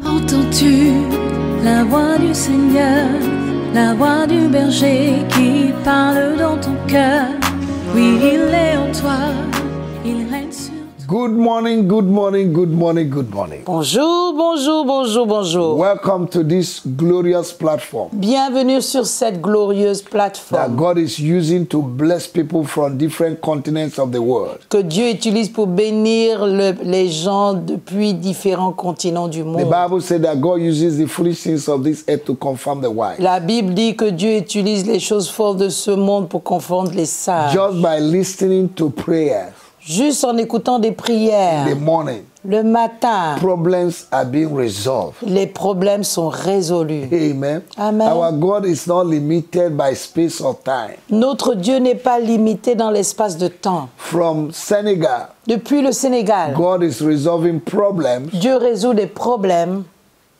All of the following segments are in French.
Entends-tu la voix du Seigneur, la voix du berger qui parle dans ton cœur? Oui, il est en toi, il règne sur toi. Good morning, good morning, good morning, good morning. Bonjour, bonjour, bonjour, bonjour. Welcome to this glorious platform Bienvenue sur cette glorieuse that plateforme God is using to bless people from different continents of the world. que Dieu utilise pour bénir les gens depuis différents continents du The monde. Bible said that God uses the foolish things of this earth to confirm the wise. La Bible dit que Dieu utilise les choses fortes de ce monde pour confondre les sages. Just by listening to prayers Juste en écoutant des prières, in the morning, le matin, problems are being resolved. les problèmes sont résolus. Amen. Amen. Our God is not limited by space or time. Notre Dieu n'est pas limité dans l'espace de temps. From Senegal, Depuis le Sénégal, God is resolving problems Dieu résout des problèmes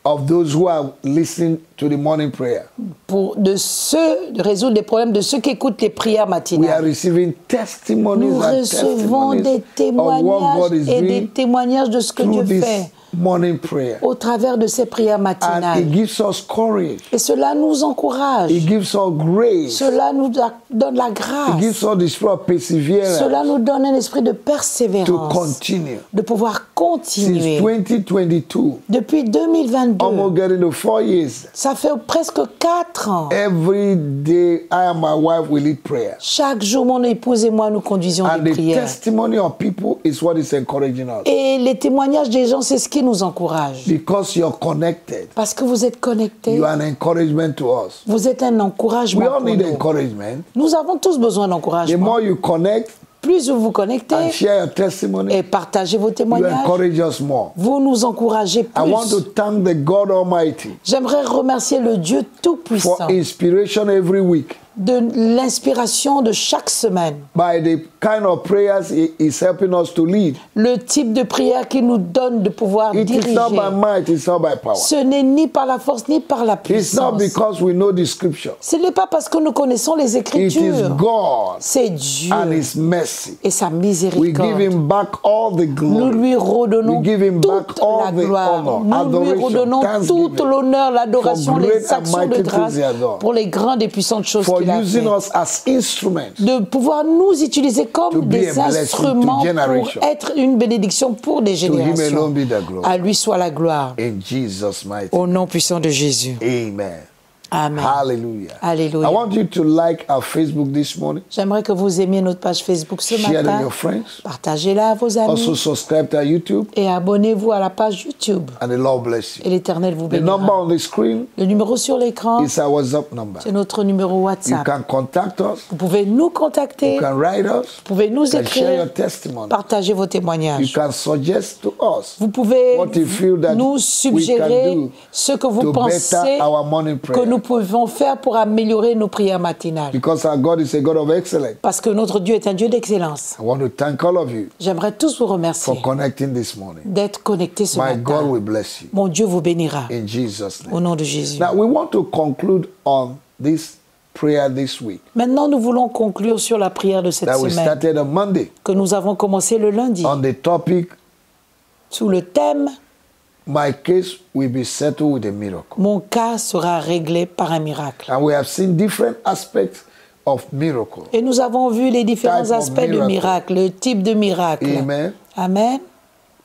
of those who are listening to the morning prayer. de résoudre les problèmes de ceux qui écoutent les prières We are matinales. receiving testimonies Nous and recevons des testimonies of what God is témoignages et des doing témoignages de ce que through Dieu this fait morning prayer. au travers de ces prières And matinales. it gives us courage. Et cela nous encourage. It gives us grace. Cela nous donne la It grâce. gives us the spirit of perseverance Cela nous donne un esprit de to persévérance, continue. de pouvoir Since continuer. 2022, Depuis 2022, almost getting to 4 years, ça fait presque 4 ans. every day I and my wife will lead prayer. Chaque jour, mon épouse et moi, nous conduisions And des the prières. testimony of people is what is encouraging us. Et les témoignages des gens, c'est ce qui nous encourage. Because you're connected, Parce que vous êtes connectés, you are an encouragement to us. vous êtes un encouragement We all pour need nous. encouragement. Nous avons tous besoin The d'encouragement. more you connect Plus vous vous connectez and share your testimony, et partagez vos you témoignages, encourage us more. vous nous encouragez I want to plus. thank the God Almighty J'aimerais remercier le Dieu for Tout-Puissant inspiration every week de l'inspiration de chaque semaine. by the kind of prayers He is helping us to lead. Le type de prière qui nous donne de pouvoir It is diriger. not by might, it's not by power. Ce n'est ni par la force ni par la It's not puissance. because we know the scripture. Ce n'est pas parce que nous connaissons les It is Écritures. God C'est Dieu and His mercy. et sa We miséricorde. give Him back all the Nous glory. lui redonnons We give Him back toute all la the gloire. honor, Nous lui adoration, redonnons thanksgiving toute l'honneur, l'adoration, for les great and actions de mighty grâce things He has done. pour les grandes et puissantes choses For qu'il a using fait. us as instruments De pouvoir nous utiliser to comme be des a blessing instruments to generation. pour être une bénédiction pour des To Him générations. alone be the glory. À lui soit la gloire. In Jesus' mighty Au nom puissant de Jésus. Amen. Amen. Hallelujah. Alléluia. I want you to like our Facebook this morning. J'aimerais que vous aimiez notre page Facebook ce Share it with matin. your friends. Partagez-la à vos Also amis. subscribe to our YouTube. Et abonnez-vous à la page YouTube. And the Lord bless you. Et l'Éternel vous The number bénira. on the screen Le numéro sur l'écran, is our WhatsApp number. c'est notre numéro You WhatsApp. can contact us. Vous pouvez nous contacter, You can write us. vous pouvez nous You can share your écrire, testimony. partager vos You témoignages. can suggest to us Vous pouvez what you feel that nous we can suggérer do ce que vous to pensez better our morning que prayer. nous pouvons faire pour améliorer nos prières matinales. Because our God is a God of excellence. Parce que notre Dieu est un Dieu d'excellence. I want to thank all of you J'aimerais tous vous remercier for connecting this morning. d'être connectés ce My God matin. will bless you. Mon Dieu vous bénira. In Jesus' Au name. nom de Jésus. Now, we want to conclude on this prayer this week Maintenant, nous voulons conclure sur la prière de cette that we semaine started on Monday que nous avons commencé le lundi on the topic, sous le thème My case will be settled with a miracle. « Mon cas sera réglé par un miracle And we have seen different aspects of miracle. ». Et nous avons vu les différents Type of aspects du miracle. miracle, le type de miracle. Amen. Amen.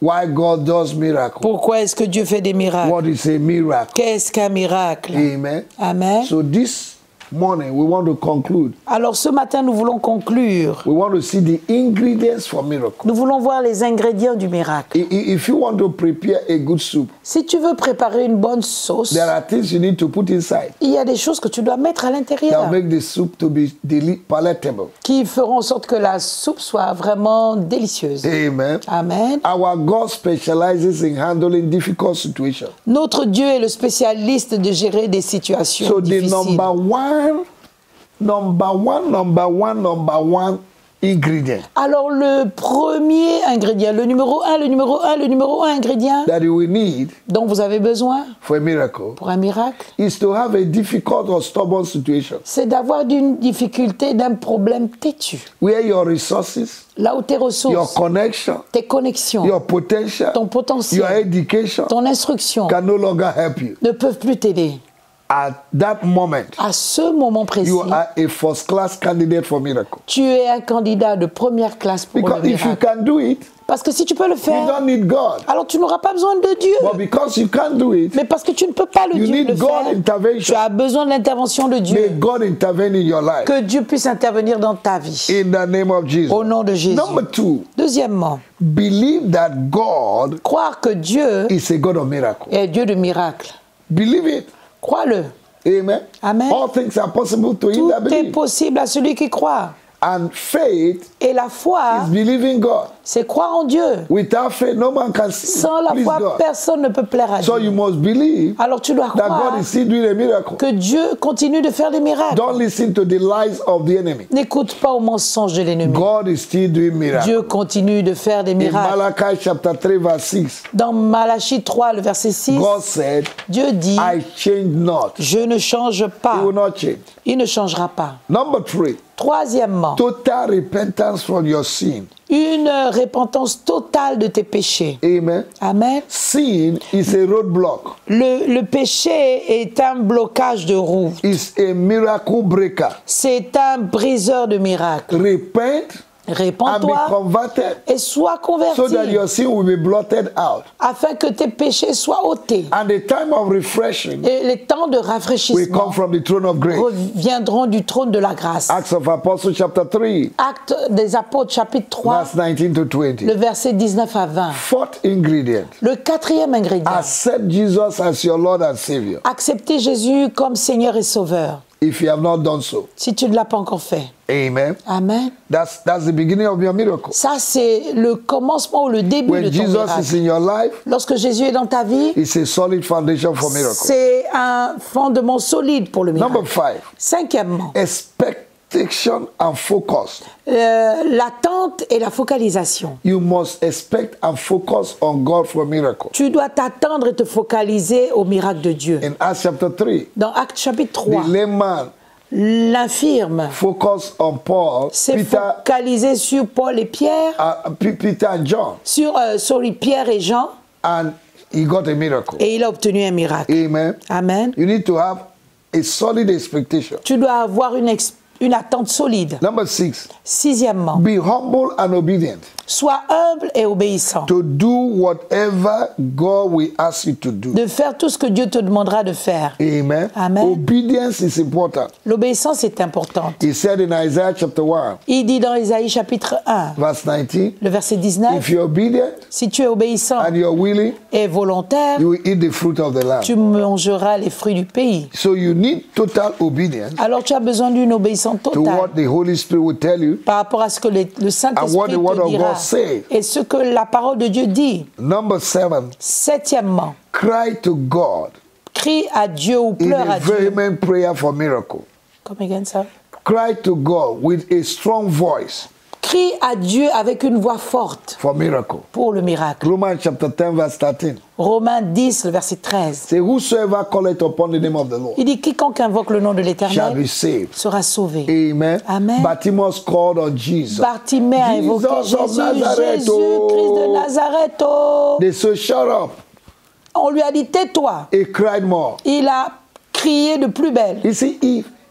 Why God does miracle. Pourquoi est-ce que Dieu fait des miracles? What is a miracle? Qu'est-ce qu'un miracle? Amen. Amen. So this morning we want to conclude. Alors ce matin, nous voulons conclure. We want to see the ingredients for miracle. Nous voulons voir les ingrédients du miracle. If you want to prepare a good soup, Si tu veux préparer une bonne sauce, there are things you need to put inside il y a des choses que tu dois mettre à that l'intérieur will make the soup to be palatable. qui feront en sorte que la soupe soit vraiment délicieuse. Amen. Amen. Our God specializes in handling difficult situations. Notre Dieu est le spécialiste de gérer des situations So the difficiles. number one ingredient Alors le premier ingrédient, le numéro un ingrédient that you will need dont vous avez besoin for a miracle pour un miracle, is to have a difficult or stubborn situation c'est d'avoir une difficulté, d'un problème têtu. where your resources, Là où tes your ressources, connection, tes connexions, your potential, ton your potentiel, education ton instruction can no longer help you. ne peuvent plus t'aider. At that moment, À ce moment précis, you are a first-class candidate for miracle. tu es un candidat de première classe pour Because le if you miracle. can do it, Parce que si tu peux le you faire, don't need God. alors tu n'auras pas besoin de Dieu. But because you can't do it, Mais parce que tu ne peux pas you le need God faire, tu intervention. as besoin de l'intervention de May Dieu. God intervene in your life. Que Dieu puisse intervenir dans ta vie. In the name of Jesus. Au nom de Jésus. Number 2, Deuxièmement, believe that God croire que Dieu is a God of miracles. est Dieu de miracles. Believe it. Crois-le. Amen. Amen. All things are possible to him Tout that est believe. possible à celui qui croit. And faith Et la foi, is believing God. c'est croire en Dieu. Without faith, no man can Sans la please foi, God. personne ne peut plaire à So Dieu. you must believe Alors tu dois that croire God is still doing a miracle. que Dieu continue de faire des miracles. Don't listen to the lies of the enemy. N'écoute pas aux mensonges de l'ennemi. God is still doing miracles. Dieu continue de faire des In miracles. Malachi chapter 3 verse 6, Dans Malachie 3, le verset 6, God said, Dieu dit, I change not. je ne change He pas. will not change. Il ne changera pas. Number 3, Troisièmement, total repentance from your sin. une repentance totale de tes péchés. Amen. Amen. Sin is a roadblock. Le péché est un blocage de route. It's a miracle breaker. C'est un briseur de miracles. Repent and be Répands-toi converted et sois converti so that your sin will be blotted out. afin que tes péchés soient ôtés. And the time of refreshing Et les temps de will rafraîchissement come from the throne of grace. reviendront du trône de la grâce. Acts of Apostles chapter 3, Actes des apôtres chapitre 3, verse 19 to 20. le verset 19 à 20. Fourth ingredient, Le quatrième ingrédient, accept Jesus as your Lord and Savior. accepter Jésus comme Seigneur et Sauveur. If you have not done so. Si tu ne l'as pas encore fait. Amen. Amen. That's the beginning of your miracle. Ça, c'est le commencement ou le début When de ton Jesus miracle. is in your life, Lorsque Jésus est dans ta vie, it's a solid foundation for miracle. c'est un fondement solide pour le miracle. Number 5, Cinquièmement, expectation and focus. l'attente et la focalisation. You must expect and focus on God for a miracle. Tu dois t'attendre et te focaliser au miracle de Dieu. In Acts chapter 3, Dans Actes chapitre 3, the lame man l'infirme focused on Paul, s'est Peter, focalisé sur Paul et Pierre, Peter and John, sur Pierre et Jean, and he got a miracle. et il a obtenu un miracle. Amen. Amen. You need to have a solid expectation. Tu dois avoir une attente solide. Number 6, Sixièmement, be humble and obedient sois humble et obéissant. to do whatever God will ask you to do. De faire tout ce que Dieu te demandera de faire. Amen. Amen. Obedience is important. L'obéissance est importante. He said in Isaiah chapter 1, Il dit dans Isaïe chapitre 1, verse 19, le verset 19, if you're obedient si tu es obéissant and you're willing, et volontaire, you will eat the fruit of the land. tu mangeras les fruits du pays. So you need total obedience Alors tu as besoin d'une obéissance to totale what the Holy Spirit will tell you. par rapport à ce que le And what Saint-Esprit the word te of dira God say. et ce que la parole de Dieu dit. Number 7, Septièmement, cry to God crie à Dieu ou in pleure a à Dieu. vehement prayer for miracle. Come again, ça. Cry to God with a strong voice Crie à Dieu avec une voix forte for miracle. pour le miracle. Romans chapter 10 verse 13. Romains 10, le verset 13. Say, whosoever calleth upon the name of the Lord Il dit, quiconque invoque le nom de shall l'Éternel be saved. sera sauvé. Amen. Amen. Bartimaeus called on Jesus. Bartimée a invoqué Jesus of Jésus, Nazareth, Jésus, oh. Christ de Nazareth. Oh. They said, shut up. On lui a dit, tais-toi. He cried more. Il a crié de plus belle. You see,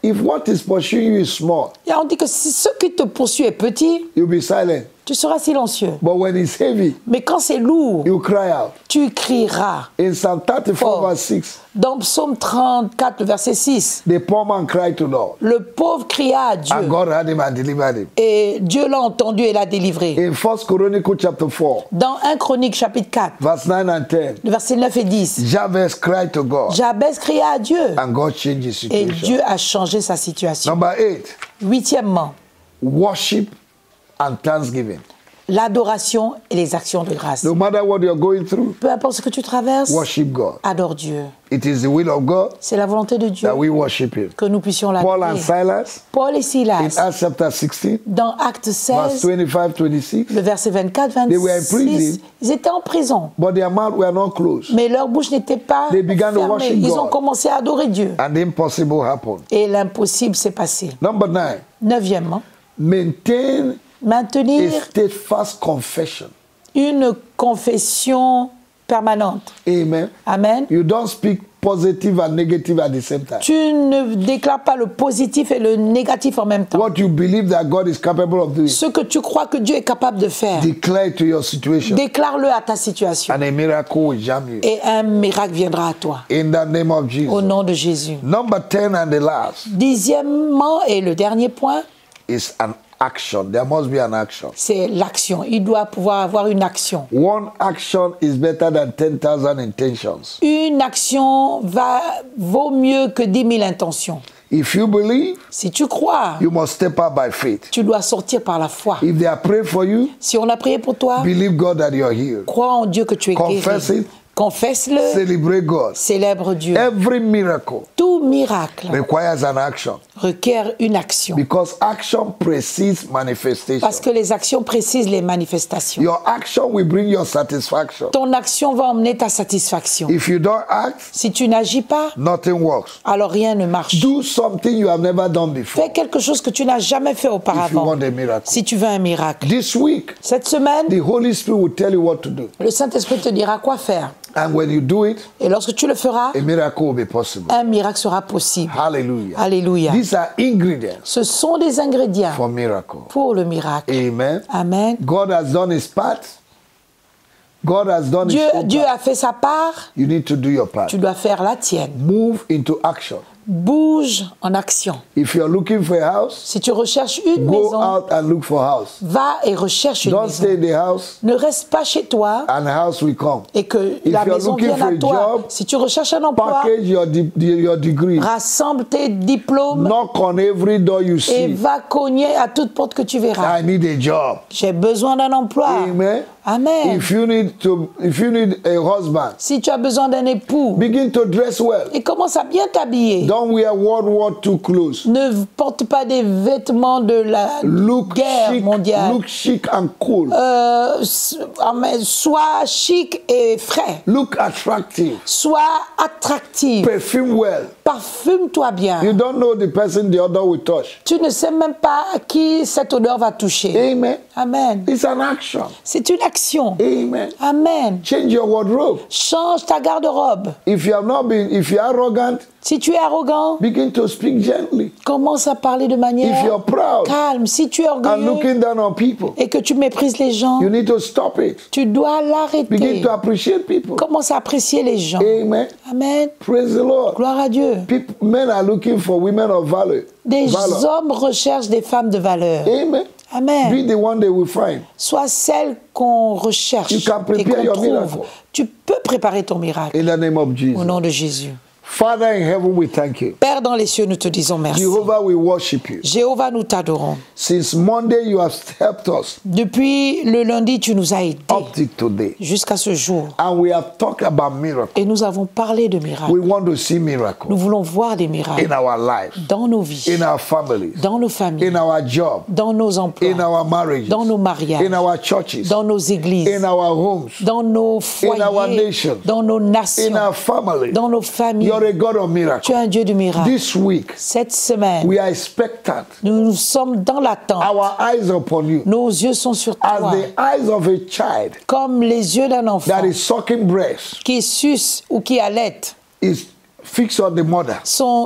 if what is pursuing you is small, Et on dit que si ce qui te poursuit est petit, you'll be silent. tu seras silencieux. But when it's heavy, Mais quand c'est lourd, you cry out. tu crieras. In Psalm 34 Oh. verse 6, Dans Psaume 34, le verset 6, the poor man cried to God, le pauvre cria à Dieu. and God heard him and delivered him. Et Dieu l'a entendu et l'a délivré. In 1 Chronicles chapter 4, Dans 1 Chronique chapitre 4, verse 9 and 10, le verset 9 et 10, Jabez cried to God, Jabez cria à Dieu. and God changed his Et situation. Dieu a changé sa situation. Number 8, Huitièmement, worship and thanksgiving. l'adoration et les actions de grâce. No matter what you're going through, Peu importe ce que tu traverses, worship God. adore Dieu. It is the will of God C'est la volonté de Dieu that we worship Him. que nous puissions Paul and l'adorer. Silas, Paul et in Silas, Acts chapter 16, dans Actes verse 16, 25-26, le verset 24, They were in 26, prison. ils étaient en prison. but their mouths were not closed. Mais leur bouche n'était pas They began to fermée. worship Ils God. ont commencé à adorer Dieu. And the impossible happened. Et l'impossible s'est passé. Number 9, Neuvièmement, maintain a maintenir steadfast confession. une confession permanente. Amen. Amen. You don't speak positive and negative at the same time. Tu ne déclares pas le positif et le négatif en même temps. What you believe that God is capable of doing, Ce que tu crois que Dieu est capable de faire, declare to your situation, déclare-le à ta situation. and a miracle will jam you. Et un miracle viendra à toi. In the name of Au Jesus. nom de Jésus. Number 10 and the last 10e et le dernier point, is an action. There must be an action. c'est l'action. Il doit pouvoir avoir une action. One action is better than 10,000 intentions. Une action vaut mieux que 10 000 intentions. If you believe, Si tu crois, you must step out by faith. tu dois sortir par la foi. If they are praying for you, Si on a prié pour toi, believe God that you are healed. crois en Dieu que tu es Confess guéri. it. Confesse-le, Celebrate God. célèbre Dieu. Every miracle Tout miracle requires an action requiert une action. because action precedes manifestation. Parce que les actions précisent les manifestations. Your action will bring your satisfaction. Ton action va emmener ta satisfaction. If you don't act, Si tu n'agis pas, nothing works. alors rien ne marche. Do something you have never done before Fais quelque chose que tu n'as jamais fait if you auparavant. want a miracle. Si tu veux un miracle. This week, Cette semaine, the Holy Spirit will tell you what to do. le Saint-Esprit te dira quoi faire. And when you do it, Et lorsque tu le feras, a miracle will be possible. un miracle sera possible. Hallelujah. Alléluia. These are ingredients Ce sont des ingrédients for miracle. pour le miracle. Amen. Amen. God has done his part. God has done his own Dieu part. a fait sa part, You need to do your part. tu dois faire la tienne. Move into action. Bouge en action. If you're looking for a house, Si tu recherches une go maison, out and look for a house. va et recherche une Don't maison. stay in the house Ne reste pas chez toi and the house will come. et que If la you're maison looking vienne for à a toi. job, Si tu recherches un emploi, Package your degree. rassemble tes diplômes Knock on every door you et see. va cogner à toute porte que tu verras. I need a job. J'ai besoin d'un emploi. Amen. Amen. If you need a husband, Si tu as besoin d'un époux, begin to dress well. et commence à bien t'habiller. Don't wear World War II clothes. Ne porte pas des vêtements de la Look guerre chic, mondiale. look chic and cool. Sois chic et frais. Look attractive. Sois attractif. Perfume well. Parfume-toi bien. You don't know the person the other will touch. Tu ne sais même pas à qui cette odeur va toucher. Amen. Amen. It's an action. C'est une action. Amen. Amen. Change your wardrobe. Change ta garde-robe. If you're arrogant, Si tu es arrogant, begin to speak gently. commence à parler de If manière you're proud calme. Si tu es and orgueilleux looking down on people, et que tu méprises les gens, you need to stop it. tu dois Begin l'arrêter. to appreciate people. Commence à apprécier les gens. Amen. Amen. Praise the Lord. Gloire à Dieu. Men are looking for women of valor. Des Valor. hommes recherchent des femmes de valeur. Amen. Amen. Be the one they will find. Sois celle qu'on recherche You can et prepare qu'on your trouve. miracle. Tu peux préparer ton miracle In the name of au Jesus. nom de Jésus. Father in heaven, we thank you. Père dans les cieux, nous te disons merci. Jehovah, we worship you. Jéhovah, nous t'adorons. Since Monday, you have helped us Depuis le lundi, tu nous as aidés up to today. jusqu'à ce jour. And we have talked about miracles. Et nous avons parlé de miracles. We want to see Nous miracles voulons voir des miracles in our lives, dans nos vies, in our families, dans nos familles, in our job, dans nos emplois, in our marriages, dans nos mariages, in our churches, dans nos églises, in our homes, dans nos our foyers, nations, dans nos in nations, our families. dans nos familles. You're a God of Tu miracles. es un Dieu de miracles. This week, Cette semaine, we are expectant. nous sommes dans l'attente. Our eyes upon you. Nos yeux sont sur As toi, the eyes of a child comme les yeux d'un enfant that is sucking breast qui suce ou qui allaite. is fixed on the mother.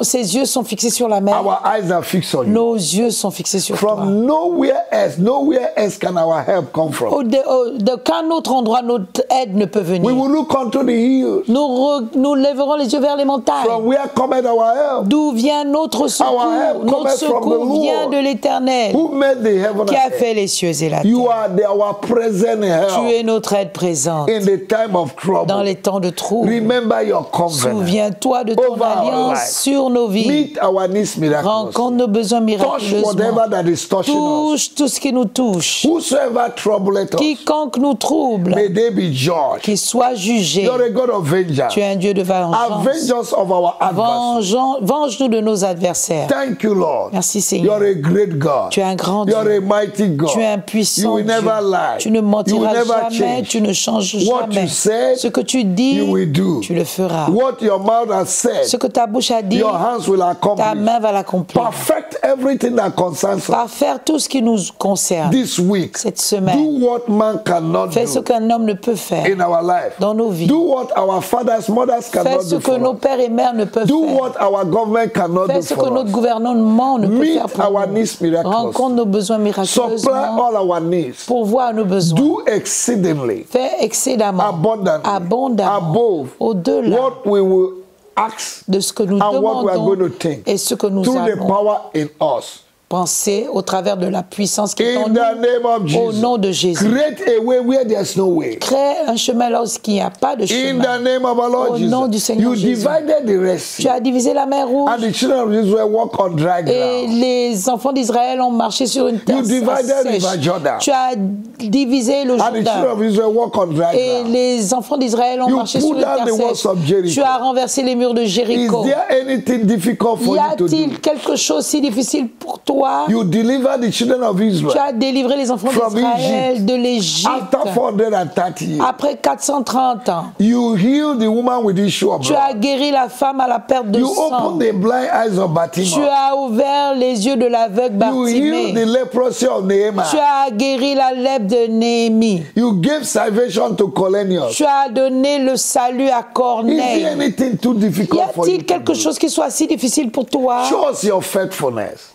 Ses yeux sont fixés sur la mère. Our eyes are fixed on you. Nos yeux sont fixés sur toi. From nowhere else can our help come from. D'aucun autre endroit notre aide ne peut venir. We will look unto the hills. Nous lèverons les yeux vers les montagnes. From where cometh our help? D'où vient notre secours? Our help Notre cometh from the secours Lord. vient de l'Éternel Who made the heaven and qui a earth? fait les cieux et la terre. You are our present Tu help es notre aide présente in the time of dans trouble. les temps de trouble. Remember your covenant. Souviens-toi de ton over our alliance life. sur nos vies. Meet our needs miraculously. Rencontre nos besoins Touch whatever miraculeusement. that is touching us. Touche tout ce qui nous touche. Whosoever troubleth us, Quiconque nous trouble, may they be judged. qu'il soit jugé. You're a God of vengeance. Tu es un Dieu de vengeance. Avenge us of our adversaries. Venge-nous de nos adversaires. Thank you, Lord. Merci Seigneur. You're a great God. Tu es un grand Dieu. You're a mighty God. Tu es un You puissant will Dieu. never lie. Tu ne You will mentiras never jamais, change. tu ne changes What jamais. you said, Ce que tu dis, you will do. tu le feras. What your mouth has said, Ce que ta bouche a dit, your hands will ta accomplish. main va l'accomplir. Perfect everything that concerns us. Par faire tout ce qui nous concerne. This week, Cette semaine, do what man cannot fais ce do qu'un homme ne peut faire in our life. dans nos vies. Do what our fathers, mothers Fais cannot ce do que for nos us. pères et mères ne peuvent Do faire. what our government cannot Fais do ce que for notre us. gouvernement ne peut Meet faire pour our nous. needs miraculously. Rencontre nos besoins Supply miraculeusement. all our needs. Pourvoir nos besoins. Do exceedingly, Fais excédemment, abundantly, abondamment, above au-delà what we will ask de ce que nous and what we are demandons going to think et ce que nous through the allons power in us. penser au travers de la puissance qui est en In nous. the name of Au Jesus. nom de Jésus. Create a way where there's no way. Crée un chemin lorsqu'il n'y a pas de In chemin. the name of our Lord Au nom du Jesus. Seigneur You Jésus. divided the Red Tu Sea. as divisé la mer Rouge And the children of Israel walk on dry et ground. les enfants d'Israël ont marché sur une terre You divided sèche. River Jordan. Tu as divisé le And the children Jourdain of Israel walk on dry et ground. les enfants d'Israël ont You marché put sur une down terre the walls sèche. of Jericho. Tu as renversé les murs de Is Jéricho. there anything difficult for Y you to do? a-t-il quelque chose si difficile pour toi? You deliver the children of Tu Israel as délivré les enfants From d'Israël Egypt. de l'Égypte after 430 years. après 430 ans. You heal the woman with issue of Tu as blood. guéri la femme à la perte de You sang. open the blind eyes of Tu Bartimaeus. as ouvert les yeux de l'aveugle You heal the Bartimée. leprosy of Nehemiah. Tu as guéri la lèpre de Néhémie. You gave salvation to Cornelius. Tu as donné le salut à Is there Corneille. anything too Y difficult for you a-t-il to quelque do? chose qui soit si difficile pour toi? Show us your faithfulness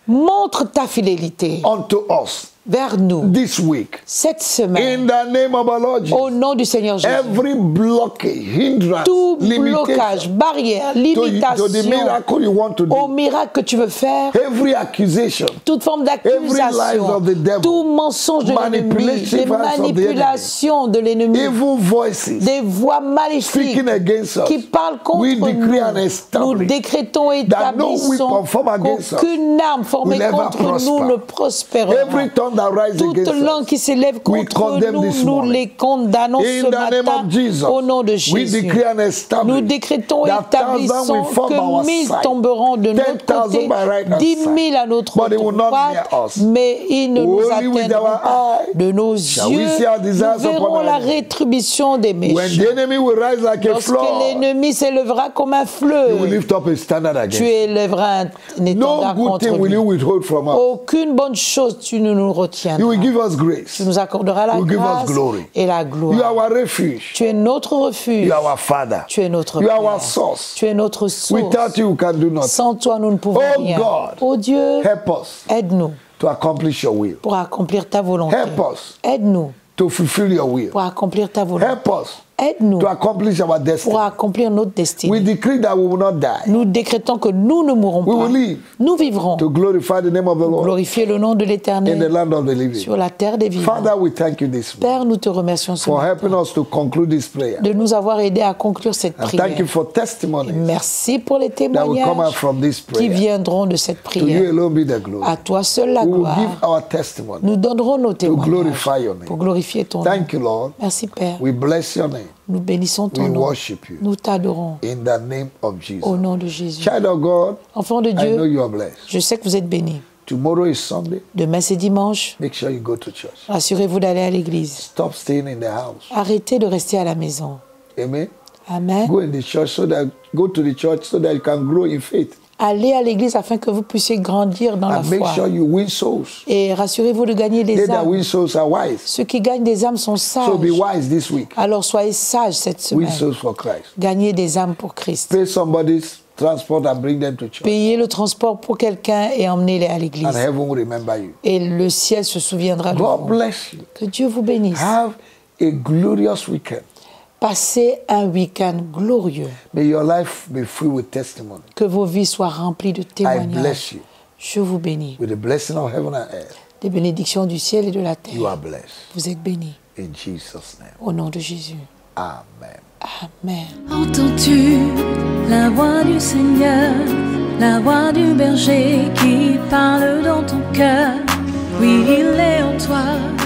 Montre ta fidélité unto us vers nous this week. cette semaine. In the name of our Lord Au Jesus. nom du Seigneur Jésus. Every blockage, hindrance, Tout limitation blocage, barrière, to the limitation miracle you want to au do. miracle que tu veux faire, Every accusation, toute forme Every lies d'accusation, of the devil, tout mensonge de l'ennemi, manipulative des hands of the manipulations de l'ennemi, evil voices des voix maléfiques speaking against us. qui parlent contre We decree and nous. Nous establish décrétons et that no établissons weapon formed against us qu'aucune arme formée will ever contre nous prosper. ne prospérera. Every tongue that rises Toute against langue us, qui s'élève we contre condemn nous, this nous morning. les condamnons In ce the name matin of Jesus, au nom de we Jésus. decree and Nous establish décrétons et that 1,000 établissons will fall by our que 1000 side, tomberont de notre 10,000 côté, by right hand 10 000 side, à notre but they will not droite, near us. mais ils ne nous Only with atteindront our pas. eye De nos shall we yeux, see our desires nous verrons upon la our enemy. rétribution des When méchants. the enemy will rise like a Lorsque flood, l'ennemi s'élèvera comme un you will fleuve, lift up a standard against tu him. élèveras un étendard No good contre thing will lui. you withhold from us. Aucune bonne chose tu ne nous retiendras. You will give us grace. Tu nous accorderas la You will give us grâce glory. et la You are gloire. our refuge. Tu es notre refuge. You are our Father. Tu es notre You are our Père. source. Tu es notre source. Without you, we can do nothing. Sans toi, nous ne pouvons Oh rien. God. Oh Dieu, Help us aide-nous to accomplish your will, pour accomplir ta volonté. Help us. Aide-nous to fulfill your will. pour accomplir ta volonté. Help us Aide-nous to accomplish our destiny. pour accomplir notre destinée. We decree that we will not die, Nous décrétons que nous ne mourrons We pas. will live Nous vivrons to glorify the name of the pour Lord glorifier le nom de in the l'Éternel land of the living. sur la terre des vivants. Father, we thank you this morning Père, nous te remercions ce for matin helping us to conclude this prayer. de nous avoir aidés à conclure cette And prière. thank you for testimonies Merci pour les that will come out témoignages from this qui prayer. viendront de cette To you prière. alone be the glory. À toi seul la We will gloire. give our testimony. Nous donnerons nos témoignages glorify your name. pour glorifier ton nom. Thank you, Lord. Merci Père. We bless your name. Nous bénissons ton We nom. worship you Nous t'adorons in the name of Jesus. au nom de Jésus. Child of God, Enfants de I know Dieu, you are blessed. je sais que vous êtes bénis. Tomorrow is Sunday. Demain c'est dimanche. Make sure you go to church. Rassurez-vous d'aller à l'église. Stop staying in the house. Arrêtez de rester à la maison. Amen. Amen. Go in the church go to the church so that you can grow in faith. Allez à l'église afin que vous puissiez grandir dans la And make foi. sure you win souls. Et rassurez-vous de gagner They des that âmes. win souls are wise. Ceux qui gagnent des âmes sont So sages. be wise this week. Alors soyez sages cette Win semaine. souls for Christ. Gagnez des âmes pour Christ. Pay somebody's transport and bring them to church. Payez le transport pour quelqu'un et emmenez-les à And l'église. heaven will remember you. Et le ciel se souviendra de God vous. bless you. Que Dieu vous bénisse. Have a glorious weekend. Passez un week-end glorieux. May your life be filled with testimony. Que vos vies soient remplies de I témoignages. bless you Je vous bénis. with the blessing of heaven and earth. Des bénédictions du ciel et de la You are terre. blessed. Vous êtes bénis. In Jesus' name. Au nom de Jésus. Amen. Amen. Entends-tu la voix du Seigneur, la voix du berger qui parle dans ton cœur. Oui, il est en toi.